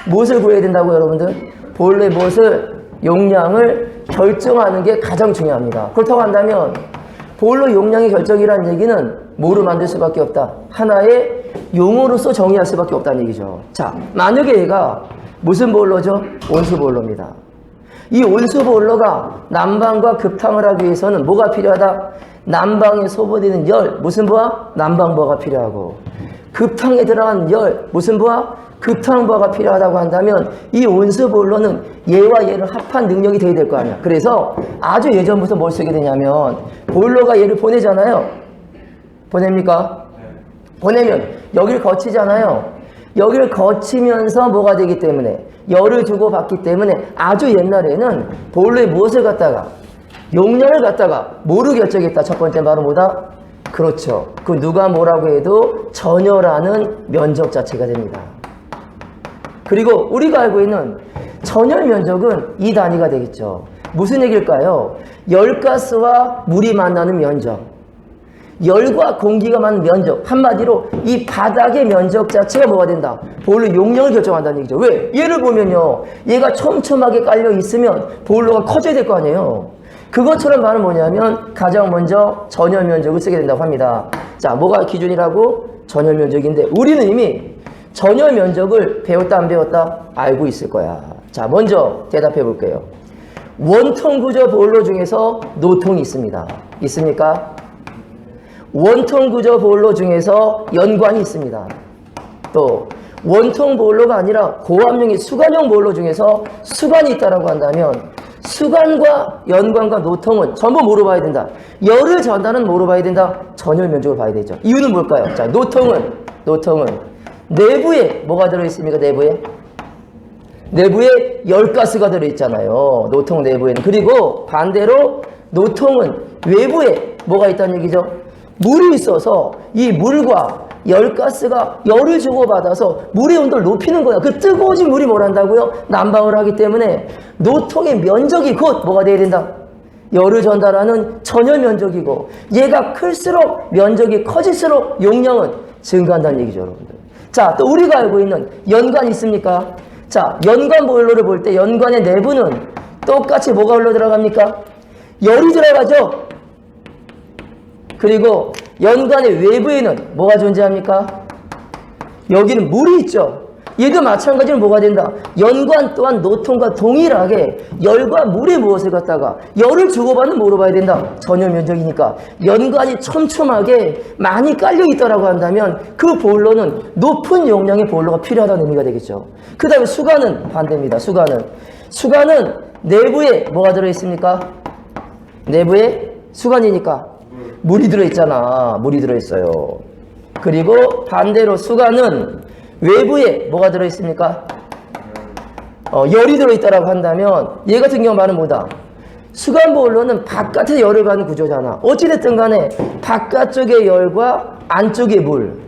무엇을 구해야 된다고 여러분들? 보일러의 무엇을? 용량을 결정하는 게 가장 중요합니다. 그렇다고 한다면 보일러 용량의 결정이라는 얘기는 뭐로 만들 수밖에 없다? 하나의 용어로서 정의할 수밖에 없다는 얘기죠. 자, 만약에 얘가 무슨 보일러죠? 온수 보일러입니다. 이 온수 보일러가 난방과 급탕을 하기 위해서는 뭐가 필요하다? 난방에 소모되는 열, 무슨 부하? 난방부하가 필요하고 급탕에 들어간 열, 무슨 부하? 급탕부하가 필요하다고 한다면 이 온수 보일러는 얘와 얘를 합한 능력이 돼야 될 거 아니야. 그래서 아주 예전부터 뭘 쓰게 되냐면 보일러가 얘를 보내잖아요. 보냅니까? 보내면 여기를 거치잖아요. 여기를 거치면서 뭐가 되기 때문에 열을 주고 받기 때문에 아주 옛날에는 보일러에 무엇을 갖다가 용량을 갖다가 뭐로 결정했다? 첫 번째 바로 뭐다? 그렇죠. 그 누가 뭐라고 해도 전열하는 면적 자체가 됩니다. 그리고 우리가 알고 있는 전열 면적은 이 단위가 되겠죠. 무슨 얘기일까요? 열가스와 물이 만나는 면적, 열과 공기가 만나는 면적, 한마디로 이 바닥의 면적 자체가 뭐가 된다? 보일러 용량을 결정한다는 얘기죠. 왜? 얘를 보면요, 얘가 촘촘하게 깔려 있으면 보일러가 커져야 될 거 아니에요. 그것처럼 말은 뭐냐면 가장 먼저 전열 면적을 쓰게 된다고 합니다. 자, 뭐가 기준이라고? 전열 면적인데 우리는 이미 전열 면적을 배웠다 안 배웠다? 알고 있을 거야. 자, 먼저 대답해 볼게요. 원통 구조 보일러 중에서 노통이 있습니다. 있습니까? 원통 구조 보일러 중에서 연관이 있습니다. 또 원통 보일러가 아니라 고압용의 수관형 보일러 중에서 수관이 있다라고 한다면 수관과 연관과 노통은 전부 뭐로 봐야 된다? 열을 전달은 뭐로 봐야 된다? 전열 면적을 봐야 되죠. 이유는 뭘까요? 자, 노통은 내부에 뭐가 들어있습니까? 내부에 열가스가 들어있잖아요. 노통 내부에는. 그리고 반대로 노통은 외부에 뭐가 있다는 얘기죠? 물이 있어서 이 물과 열가스가 열을 주고받아서 물의 온도를 높이는 거야. 그 뜨거워진 물이 뭘 한다고요? 난방을 하기 때문에 노통의 면적이 곧 뭐가 돼야 된다? 열을 전달하는 전열 면적이고 얘가 클수록 면적이 커질수록 용량은 증가한다는 얘기죠, 여러분들. 자, 또 우리가 알고 있는 연관 있습니까? 자, 연관 보일러를 볼 때 연관의 내부는 똑같이 뭐가 흘러 들어갑니까? 열이 들어가죠? 그리고 연관의 외부에는 뭐가 존재합니까? 여기는 물이 있죠. 얘도 마찬가지로 뭐가 된다? 연관 또한 노통과 동일하게 열과 물의 무엇을 갖다가 열을 주고받는 뭐로 봐야 된다? 전열 면적이니까 연관이 촘촘하게 많이 깔려 있다라고 한다면 그 보일러는 높은 용량의 보일러가 필요하다는 의미가 되겠죠. 그 다음에 수관은 반대입니다. 수관은 내부에 뭐가 들어있습니까? 내부에 수관이니까 물이 들어있잖아. 물이 들어있어요. 그리고 반대로 수관은 외부에 뭐가 들어있습니까? 열이 들어있다라고 한다면 얘 같은 경우 말은 뭐다? 수관 보일러는 바깥에 열을 가는 구조잖아. 어찌됐든 간에 바깥쪽의 열과 안쪽의 물,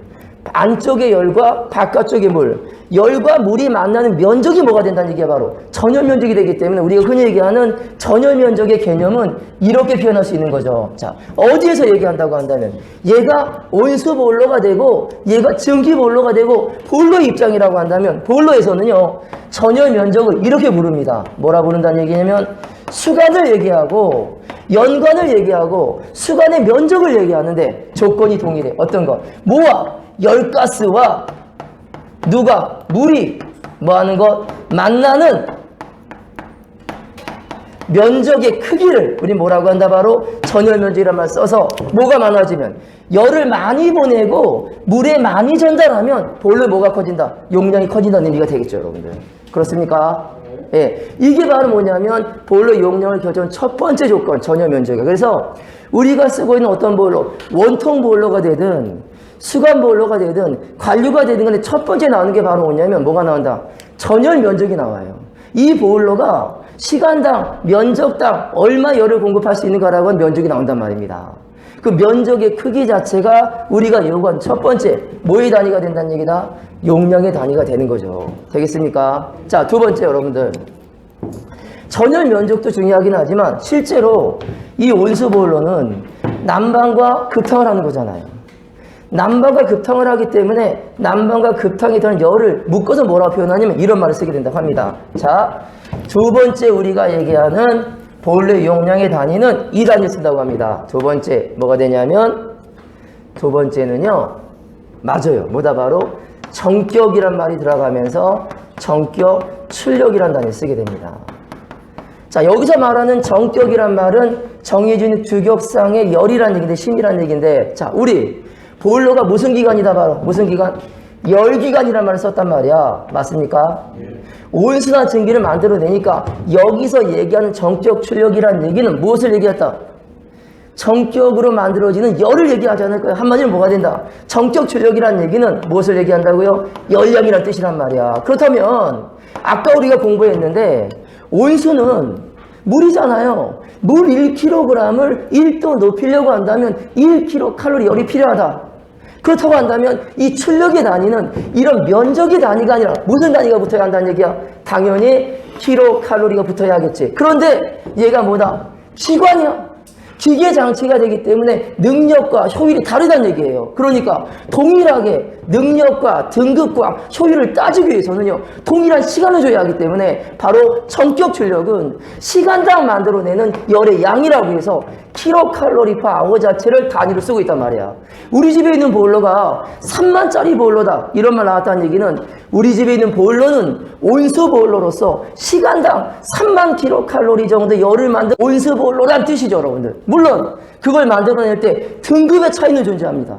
안쪽의 열과 바깥쪽의 물, 열과 물이 만나는 면적이 뭐가 된다는 얘기가 바로 전열 면적이 되기 때문에 우리가 흔히 얘기하는 전열 면적의 개념은 이렇게 표현할 수 있는 거죠. 자, 어디에서 얘기한다고 한다면 얘가 온수 보일러가 되고 얘가 증기 보일러가 되고 보일러 입장이라고 한다면 보일러에서는요 전열 면적을 이렇게 부릅니다. 뭐라 부른다는 얘기냐면 수간을 얘기하고 연관을 얘기하고 수간의 면적을 얘기하는데 조건이 동일해. 어떤 거? 뭐와 열가스와 누가? 물이 뭐 하는 것? 만나는 면적의 크기를 우리 뭐라고 한다? 바로 전열 면적이란 말 써서 뭐가 많아지면 열을 많이 보내고 물에 많이 전달하면 보일러 뭐가 커진다? 용량이 커진다는 의미가 되겠죠, 여러분들. 그렇습니까? 예, 이게 바로 뭐냐면 보일러 용량을 결정한 첫 번째 조건, 전열 면적이에요. 그래서 우리가 쓰고 있는 어떤 보일러, 원통 보일러가 되든 수간 보일러가 되든 관류가 되든 간에 첫 번째 나오는 게 바로 뭐냐면 뭐가 나온다? 전열 면적이 나와요. 이 보일러가 시간당, 면적당 얼마 열을 공급할 수 있는가라고 하는 면적이 나온단 말입니다. 그 면적의 크기 자체가 우리가 요구한 첫 번째 뭐의 단위가 된다는 얘기다? 용량의 단위가 되는 거죠. 되겠습니까? 자, 두 번째 여러분들. 전열 면적도 중요하긴 하지만 실제로 이 온수 보일러는 난방과 급탕을 하는 거잖아요. 난방과 급탕을 하기 때문에 난방과 급탕에 대한 열을 묶어서 뭐라고 표현하냐면 이런 말을 쓰게 된다고 합니다. 자, 두 번째 우리가 얘기하는 보일러 용량의 단위는 이 단위를 쓴다고 합니다. 두 번째 뭐가 되냐면 두 번째는요. 맞아요. 뭐다 바로 정격이란 말이 들어가면서 정격 출력이란 단위를 쓰게 됩니다. 자, 여기서 말하는 정격이란 말은 정해진 규격상의 열이란 얘기인데 심이란 얘기인데 자, 우리 보일러가 무슨 기관이다 바로 무슨 기관? 열기관이란 말을 썼단 말이야. 맞습니까? 온수나 증기를 만들어내니까 여기서 얘기하는 정격 출력이란 얘기는 무엇을 얘기했다? 정격으로 만들어지는 열을 얘기하지 않을까요? 한마디로 뭐가 된다? 정격 출력이란 얘기는 무엇을 얘기한다고요? 열량이란 뜻이란 말이야. 그렇다면 아까 우리가 공부했는데 온수는 물이잖아요. 물 1kg을 1도 높이려고 한다면 1kcal 열이 필요하다. 그렇다고 한다면 이 출력의 단위는 이런 면적의 단위가 아니라 무슨 단위가 붙어야 한다는 얘기야? 당연히 킬로칼로리가 붙어야 하겠지. 그런데 얘가 뭐다? 기관이야. 기계 장치가 되기 때문에 능력과 효율이 다르다는 얘기예요. 그러니까 동일하게 능력과 등급과 효율을 따지기 위해서는요 동일한 시간을 줘야 하기 때문에 바로 정격 출력은 시간당 만들어내는 열의 양이라고 해서 킬로칼로리 퍼 아워 자체를 단위로 쓰고 있단 말이야. 우리 집에 있는 보일러가 3만짜리 보일러다 이런 말 나왔다는 얘기는 우리 집에 있는 보일러는 온수 보일러로서 시간당 3만 킬로칼로리 정도 열을 만든 온수 보일러란 뜻이죠, 여러분들. 물론 그걸 만들어낼 때 등급의 차이는 존재합니다.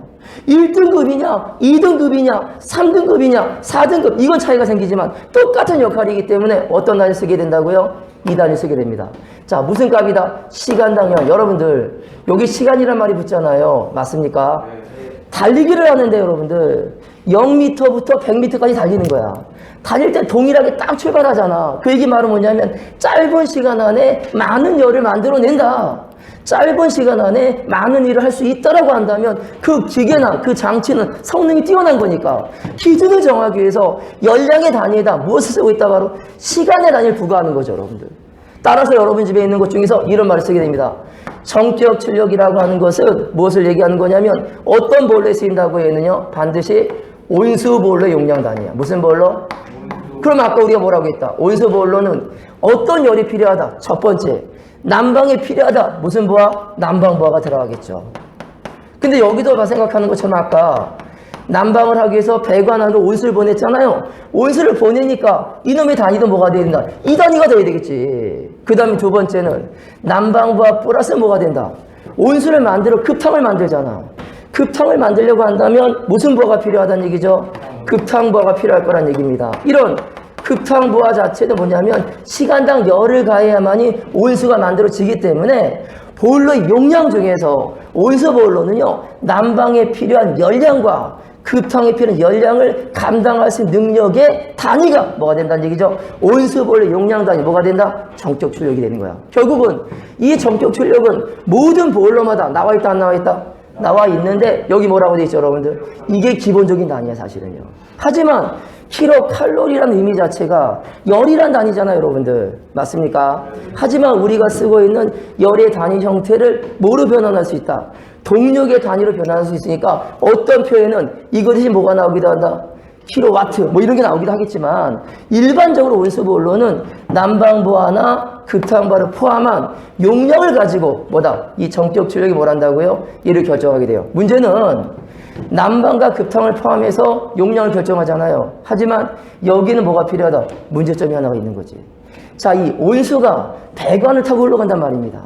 1등급이냐 2등급이냐 3등급이냐 4등급 이건 차이가 생기지만 똑같은 역할이기 때문에 어떤 단위 쓰게 된다고요? 이 단위 쓰게 됩니다. 자, 무슨 값이다? 시간당 열. 여러분들 여기 시간이란 말이 붙잖아요. 맞습니까? 달리기를 하는데 여러분들 0m부터 100m까지 달리는 거야. 달릴 때 동일하게 딱 출발하잖아. 그 얘기 말은 뭐냐면 짧은 시간 안에 많은 열을 만들어낸다. 짧은 시간 안에 많은 일을 할 수 있다라고 한다면 그 기계나 그 장치는 성능이 뛰어난 거니까 기준을 정하기 위해서 열량의 단위에다 무엇을 쓰고 있다? 바로 시간의 단위를 부과하는 거죠, 여러분들. 따라서 여러분 집에 있는 것 중에서 이런 말을 쓰게 됩니다. 정격 출력이라고 하는 것은 무엇을 얘기하는 거냐면 어떤 보일러에 쓰인다고 했느냐? 반드시 온수 보일러 용량 단위야. 무슨 보일러? 그럼 아까 우리가 뭐라고 했다? 온수 보일러는 어떤 열이 필요하다? 첫 번째, 난방이 필요하다. 무슨 부하? 난방 부하가 들어가겠죠. 근데 여기도 생각하는 것처럼 아까 난방을 하기 위해서 배관안으로 온수를 보냈잖아요. 온수를 보내니까 이놈의 단위도 뭐가 돼야 된다? 이 단위가 돼야 되겠지. 그 다음에 두 번째는 난방 부하 플러스 뭐가 된다? 온수를 만들어 급탕을 만들잖아. 급탕을 만들려고 한다면 무슨 부하가 필요하다는 얘기죠? 급탕 부하가 필요할 거란 얘기입니다. 이런 급탕 부하 자체는 뭐냐면 시간당 열을 가해야만이 온수가 만들어지기 때문에 보일러 용량 중에서 온수 보일러는요 난방에 필요한 열량과 급탕에 필요한 열량을 감당할 수 있는 능력의 단위가 뭐가 된다는 얘기죠? 온수 보일러 용량 단위 뭐가 된다? 정격 출력이 되는 거야. 결국은 이 정격 출력은 모든 보일러마다 나와 있다 안 나와 있다? 나와 있는데 여기 뭐라고 돼 있죠, 여러분들? 이게 기본적인 단위야, 사실은요. 하지만 킬로칼로리라는 의미 자체가 열이란 단위잖아요, 여러분들. 맞습니까? 하지만 우리가 쓰고 있는 열의 단위 형태를 뭐로 변환할 수 있다? 동력의 단위로 변환할 수 있으니까 어떤 표현은 이거 대신 뭐가 나오기도 한다? 킬로와트 뭐 이런 게 나오기도 하겠지만 일반적으로 온수보일러는 난방부하나 급탕부하를 포함한 용량을 가지고 뭐다? 이 전격 출력이 뭘 한다고요? 이를 결정하게 돼요. 문제는 난방과 급탕을 포함해서 용량을 결정하잖아요. 하지만 여기는 뭐가 필요하다? 문제점이 하나가 있는 거지. 자, 이 온수가 배관을 타고 흘러간단 말입니다.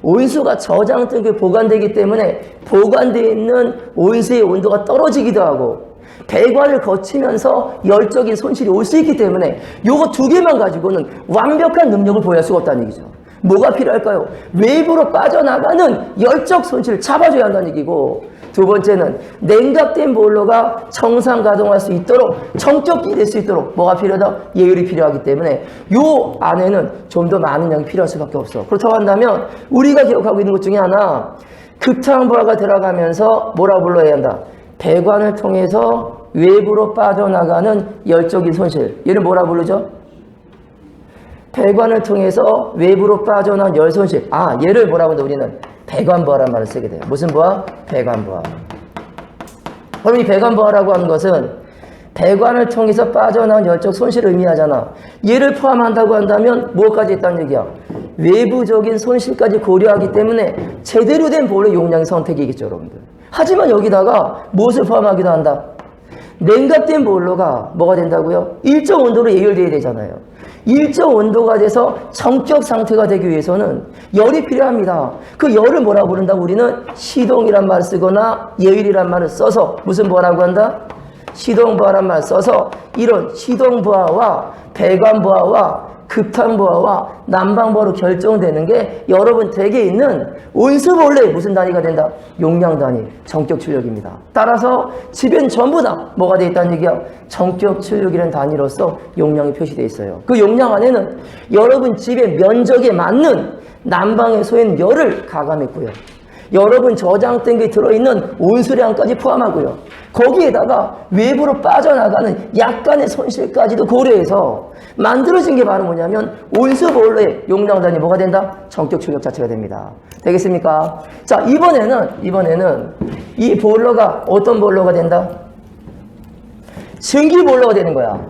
온수가 저장 등급에 보관되기 때문에 보관되어 있는 온수의 온도가 떨어지기도 하고 배관을 거치면서 열적인 손실이 올 수 있기 때문에 요거 두 개만 가지고는 완벽한 능력을 보유할 수가 없다는 얘기죠. 뭐가 필요할까요? 외부로 빠져나가는 열적 손실을 잡아줘야 한다는 얘기고, 두 번째는 냉각된 보일러가 정상 가동할 수 있도록 정적이 될 수 있도록 뭐가 필요하다? 예율이 필요하기 때문에 요 안에는 좀 더 많은 양이 필요할 수밖에 없어. 그렇다고 한다면 우리가 기억하고 있는 것 중에 하나, 급탕부하가 들어가면서 뭐라 불러야 한다? 배관을 통해서 외부로 빠져나가는 열적인 손실, 얘를 뭐라 부르죠? 배관을 통해서 외부로 빠져나간 열 손실. 얘를 뭐라고 한다? 우리는 배관부하라는 말을 쓰게 돼요. 무슨 부하? 배관부하. 그럼 이 배관부하라고 하는 것은 배관을 통해서 빠져나온 열적 손실을 의미하잖아. 얘를 포함한다고 한다면 무엇까지 있다는 얘기야? 외부적인 손실까지 고려하기 때문에 제대로 된 보일러 용량의 선택이겠죠, 여러분들. 하지만 여기다가 무엇을 포함하기도 한다? 냉각된 보일러가 뭐가 된다고요? 일정 온도로 예열되어야 되잖아요. 일정 온도가 돼서 정격 상태가 되기 위해서는 열이 필요합니다. 그 열을 뭐라고 부른다고? 우리는 시동이란 말을 쓰거나 예율이란 말을 써서 무슨 부하라고 한다? 시동부하란 말을 써서 이런 시동부하와 배관부하와 급탕부하와 난방부하로 결정되는 게 여러분 댁에 있는 온수보일러의 무슨 단위가 된다? 용량 단위, 전격 출력입니다. 따라서 집엔 전부 다 뭐가 되어 있다는 얘기야? 전격 출력이라는 단위로서 용량이 표시되어 있어요. 그 용량 안에는 여러분 집의 면적에 맞는 난방에 쏘인 열을 가감했고요. 여러분 저장 탱크에 들어있는 온수량까지 포함하고요. 거기에다가 외부로 빠져나가는 약간의 손실까지도 고려해서 만들어진 게 바로 뭐냐면 온수보일러의 용량 단위 뭐가 된다? 전격 출력 자체가 됩니다. 되겠습니까? 자, 이번에는 이 보일러가 어떤 보일러가 된다? 증기보일러가 되는 거야.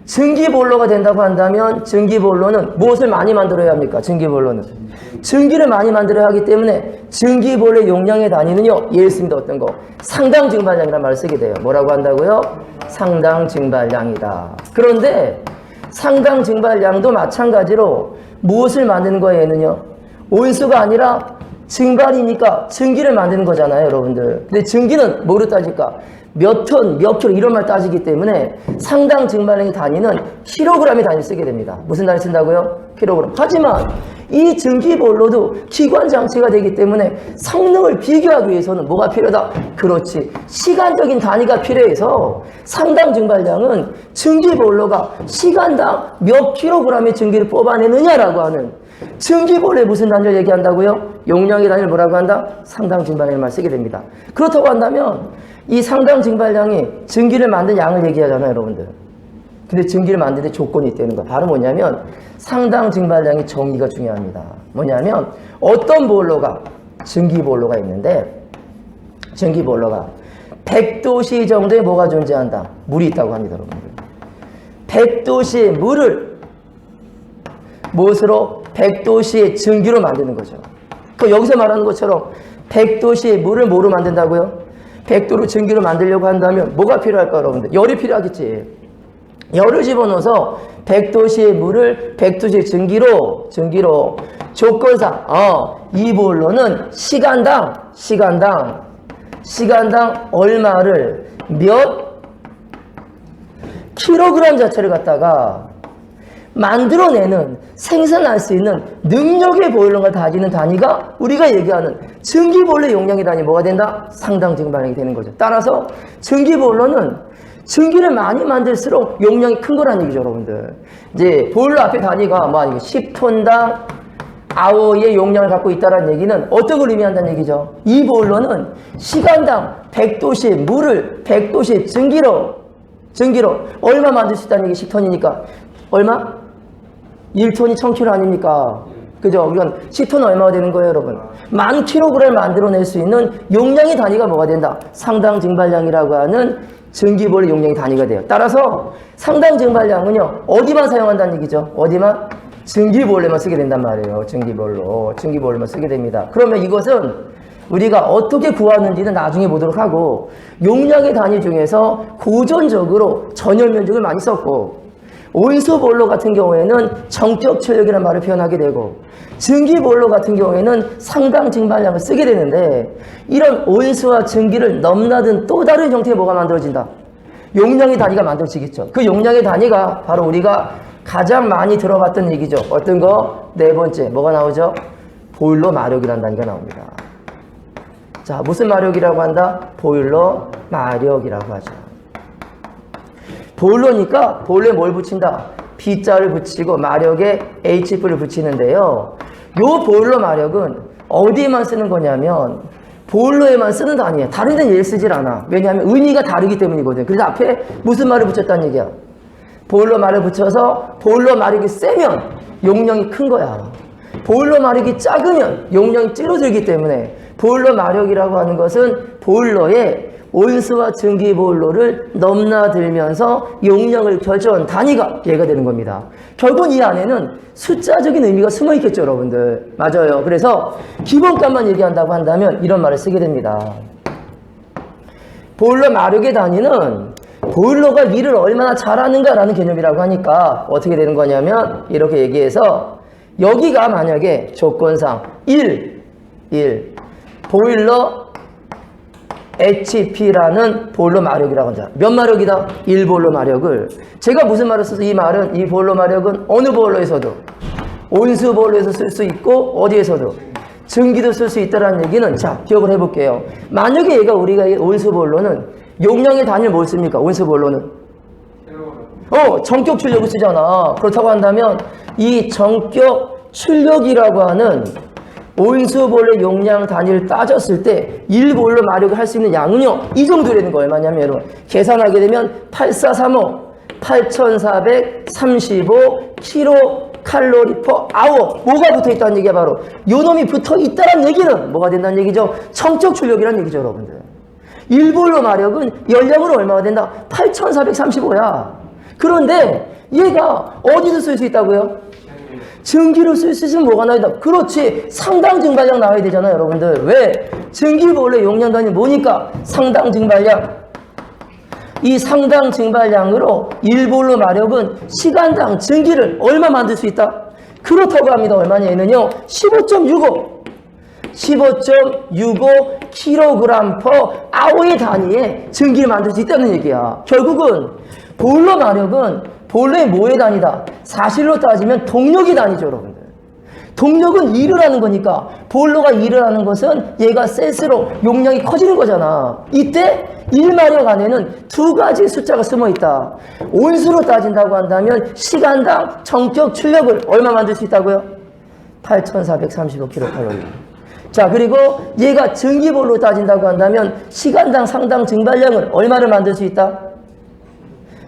증기보일러가 된다고 한다면 증기보일러는 무엇을 많이 만들어야 합니까? 증기보일러는 증기를 많이 만들어야 하기 때문에 증기보일러의 용량의 단위는요, 예를 씁니다. 어떤 거? 상당 증발량이라는 말을 쓰게 돼요. 뭐라고 한다고요? 상당 증발량이다. 그런데 상당 증발량도 마찬가지로 무엇을 만드는 거예요, 얘는요? 온수가 아니라 증발이니까 증기를 만드는 거잖아요, 여러분들. 근데 증기는 뭐로 따질까? 몇 톤, 몇 킬로 이런 말 따지기 때문에 상당 증발량의 단위는 킬로그램의 단위를 쓰게 됩니다. 무슨 단위 쓴다고요? 킬로그램. 하지만 이 증기보일러도 기관 장치가 되기 때문에 성능을 비교하기 위해서는 뭐가 필요하다? 그렇지. 시간적인 단위가 필요해서 상당 증발량은 증기보일러가 시간당 몇 킬로그램의 증기를 뽑아내느냐라고 하는 증기보일러의 무슨 단위를 얘기한다고요? 용량의 단위를 뭐라고 한다? 상당 증발량을 말 쓰게 됩니다. 그렇다고 한다면 이 상당 증발량이 증기를 만든 양을 얘기하잖아요, 여러분들. 근데 증기를 만드는데 조건이 있다는 거야. 바로 뭐냐면 상당 증발량의 정의가 중요합니다. 뭐냐면 어떤 보일러가 증기보일러가 있는데 증기보일러가 100도씨 정도의 뭐가 존재한다? 물이 있다고 합니다, 여러분들. 100도씨의 물을 무엇으로? 100도씨의 증기로 만드는 거죠. 그 여기서 말하는 것처럼 100도씨의 물을 뭐로 만든다고요? 100도로 증기로 만들려고 한다면 뭐가 필요할까, 여러분들? 열이 필요하겠지. 열을 집어넣어서 100도씨의 물을 100도씨의 증기로 조건상 이 보일러는 시간당 얼마를 몇 킬로그램 자체를 갖다가 만들어내는 생산할 수 있는 능력의 보일러가 가지는 단위가 우리가 얘기하는 증기보일러 용량의 단위 뭐가 된다? 상당 증발량이 되는 거죠. 따라서 증기보일러는 증기를 많이 만들수록 용량이 큰 거라는 얘기죠, 여러분들. 이제 보일러 앞에 단위가 뭐 아니고 10톤당 아워의 용량을 갖고 있다는 얘기는 어떤 걸 의미한다는 얘기죠? 이 보일러는 시간당 100도씨 물을 100도씨 증기로 전기로 얼마 만들 수 있다는 얘기 10톤이니까 얼마? 1톤이 1000kg 아닙니까? 그죠? 이건 10톤 얼마가 되는 거예요, 여러분? 1000kg 만들어낼 수 있는 용량의 단위가 뭐가 된다? 상당 증발량이라고 하는 전기볼의 용량의 단위가 돼요. 따라서 상당 증발량은요, 어디만 사용한다는 얘기죠? 어디만? 전기볼에만 쓰게 된단 말이에요. 전기볼로만 쓰게 됩니다. 그러면 이것은 우리가 어떻게 구하는지는 나중에 보도록 하고, 용량의 단위 중에서 고전적으로 전열 면적을 많이 썼고, 온수볼로 같은 경우에는 정격 출력이라는 말을 표현하게 되고, 전기볼로 같은 경우에는 상당 증발량을 쓰게 되는데, 이런 온수와 전기를 넘나든 또 다른 형태의 뭐가 만들어진다? 용량의 단위가 만들어지겠죠. 그 용량의 단위가 바로 우리가 가장 많이 들어봤던 얘기죠. 어떤 거? 네 번째 뭐가 나오죠? 보일러 마력이라는 단위가 나옵니다. 자, 무슨 마력이라고 한다? 보일러 마력이라고 하죠. 보일러니까 보일러에 뭘 붙인다? B자를 붙이고 마력에 HF를 붙이는데요. 요 보일러 마력은 어디에만 쓰는 거냐면 보일러에만 쓰는 단위예요. 다른 데는 얘를 쓰질 않아. 왜냐하면 의미가 다르기 때문이거든. 그래서 앞에 무슨 말을 붙였다는 얘기야? 보일러 마력을 붙여서 보일러 마력이 세면 용량이 큰 거야. 보일러 마력이 작으면 용량이 줄어들기 때문에 보일러 마력이라고 하는 것은 보일러에 온수와 전기 보일러를 넘나들면서 용량을 결정한 단위가 얘가 되는 겁니다. 결국은 이 안에는 숫자적인 의미가 숨어 있겠죠, 여러분들. 맞아요. 그래서 기본값만 얘기한다고 한다면 이런 말을 쓰게 됩니다. 보일러 마력의 단위는 보일러가 일을 얼마나 잘하는가라는 개념이라고 하니까 어떻게 되는 거냐면 이렇게 얘기해서 여기가 만약에 조건상 1 보일러 HP라는 보일러 마력이라고 한다. 몇 마력이다? 1보일러 마력을. 제가 무슨 말을 써서 이 말은, 이 보일러 마력은 어느 보일러에서도, 온수 보일러에서 쓸 수 있고 어디에서도 전기도 쓸 수 있다는 얘기는, 자, 기억을 해볼게요. 만약에 얘가 우리가 온수 보일러는 용량의 단위를 뭘 씁니까? 온수 보일러는 정격 출력을 쓰잖아. 그렇다고 한다면 이 정격 출력이라고 하는 온수보일러 용량 단위를 따졌을 때 1보일러 마력을 할 수 있는 양은요, 이 정도라는 거예요. 얼마냐면 여러분, 계산하게 되면 8435 8435 kcal per hour. 뭐가 붙어 있다는 얘기야? 바로 요 놈이 붙어 있다는 얘기는 뭐가 된다는 얘기죠? 정적 출력이라는 얘기죠, 여러분들. 1보일러 마력은 연량으로 얼마가 된다? 8435야. 그런데 얘가 어디서 쓸 수 있다고요? 전기로 쓸 수 있으면 뭐가 나야 된다? 그렇지, 상당 증발량 나와야 되잖아요, 여러분들. 왜? 전기보일러 용량 단위 뭐니까? 상당 증발량. 이 상당 증발량으로 1보일러 마력은 시간당 전기를 얼마 만들 수 있다? 그렇다고 합니다. 얼마냐? 얘는요 15.65 kg per hour의 단위에 전기를 만들 수 있다는 얘기야. 결국은 보일러 마력은 보일러의 뭐의 단위다? 사실로 따지면 동력의 단위죠, 여러분들. 동력은 일을 하는 거니까 보일러가 일을 하는 것은 얘가 셀수록 용량이 커지는 거잖아. 이때 1마력 안에는 두 가지 숫자가 숨어 있다. 온수로 따진다고 한다면 시간당 정격 출력을 얼마 만들 수 있다고요? 8435kcal. 자, 그리고 얘가 전기볼로 따진다고 한다면 시간당 상당 증발량을 얼마를 만들 수 있다?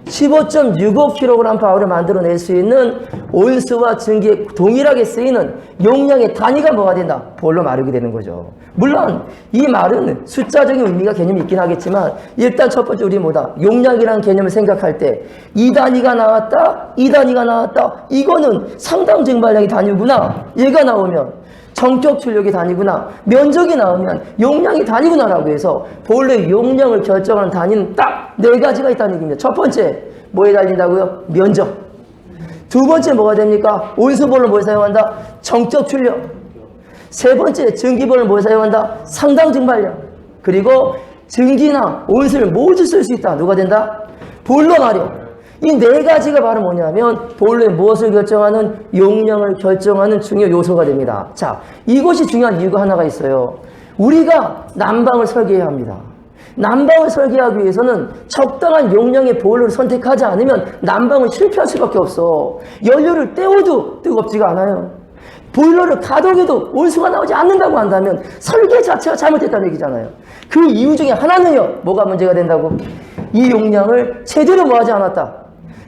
15.65kg/h를 만들어낼 수 있는 온수와 전기에 동일하게 쓰이는 용량의 단위가 뭐가 된다? 보일러 마력이 되는 거죠. 물론 이 말은 숫자적인 의미가 개념이 있긴 하겠지만 일단 첫 번째 우리 뭐다? 용량이라는 개념을 생각할 때 이 단위가 나왔다, 이 단위가 나왔다, 이거는 상당 증발량의 단위구나. 얘가 나오면 정격 출력의 단위구나. 면적이 나오면 용량의 단위구나라고 해서 보일러의 용량을 결정하는 단위는 딱 네 가지가 있다는 얘기입니다. 첫 번째, 뭐에 달린다고요? 면적. 두 번째 뭐가 됩니까? 온수보일러 뭐에 사용한다? 정격 출력. 세 번째, 전기보일러 뭐에 사용한다? 상당 증발량. 그리고 전기나 온수를 모두 쓸 수 있다. 누가 된다? 보일러 마력. 이 네 가지가 바로 뭐냐면 보일러의 무엇을 결정하는? 용량을 결정하는 중요 요소가 됩니다. 자, 이것이 중요한 이유가 하나가 있어요. 우리가 난방을 설계해야 합니다. 난방을 설계하기 위해서는 적당한 용량의 보일러를 선택하지 않으면 난방은 실패할 수밖에 없어. 연료를 때워도 뜨겁지가 않아요. 보일러를 가동해도 온수가 나오지 않는다고 한다면 설계 자체가 잘못됐다는 얘기잖아요. 그 이유 중에 하나는요. 뭐가 문제가 된다고? 이 용량을 제대로 뭐하지 않았다.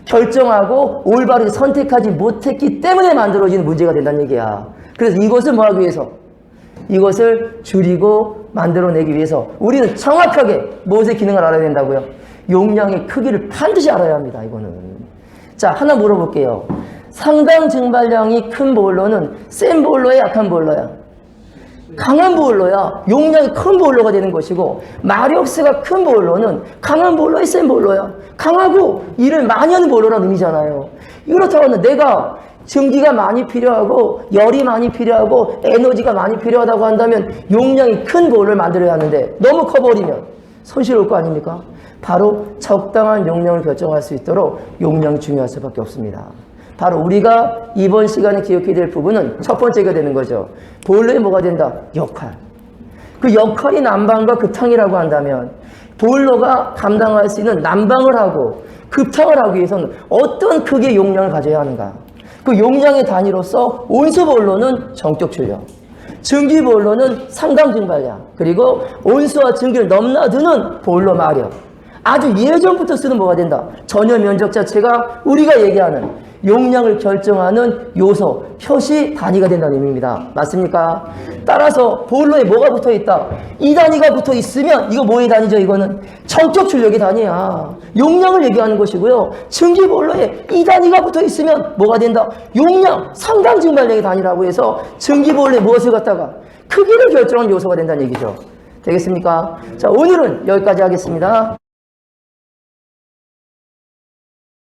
결정하고 올바르게 선택하지 못했기 때문에 만들어지는 문제가 된다는 얘기야. 그래서 이것을 뭐하기 위해서? 이것을 줄이고 만들어내기 위해서 우리는 정확하게 무엇의 기능을 알아야 된다고요? 용량의 크기를 반드시 알아야 합니다. 이거는. 자, 하나 물어볼게요. 상당 증발량이 큰 보일러는 센 보일러야, 약한 보일러야? 강한 보일러야. 용량이 큰 보일러가 되는 것이고, 마력수가 큰 보일러는 강한 보일러야, 센 보일러야? 강하고 일을 많이 하는 보일러라는 의미잖아요. 그렇다고 하면 내가 전기가 많이 필요하고 열이 많이 필요하고 에너지가 많이 필요하다고 한다면 용량이 큰 보일러를 만들어야 하는데 너무 커버리면 손실 올 거 아닙니까? 바로 적당한 용량을 결정할 수 있도록 용량이 중요할 수밖에 없습니다. 바로 우리가 이번 시간에 기억해야 될 부분은 첫 번째가 되는 거죠. 보일러에 뭐가 된다? 역할. 그 역할이 난방과 급탕이라고 한다면 보일러가 감당할 수 있는 난방을 하고 급탕을 하기 위해서는 어떤 크기의 용량을 가져야 하는가? 그 용량의 단위로서 온수 보일러는 전격 출력, 전기 보일러는 상당 증발량, 그리고 온수와 전기를 넘나드는 보일러 마력. 아주 예전부터 쓰는 뭐가 된다? 전혀 면적 자체가 우리가 얘기하는 용량을 결정하는 요소, 표시 단위가 된다는 의미입니다. 맞습니까? 따라서 보일러에 뭐가 붙어 있다? 이 단위가 붙어 있으면 이거 뭐의 단위죠? 이거는 전격 출력의 단위야. 용량을 얘기하는 것이고요. 전기 보일러에 이 단위가 붙어 있으면 뭐가 된다? 용량, 상당 증발량의 단위라고 해서 전기 보일러에 무엇을 갖다가 크기를 결정하는 요소가 된다는 얘기죠. 되겠습니까? 자, 오늘은 여기까지 하겠습니다.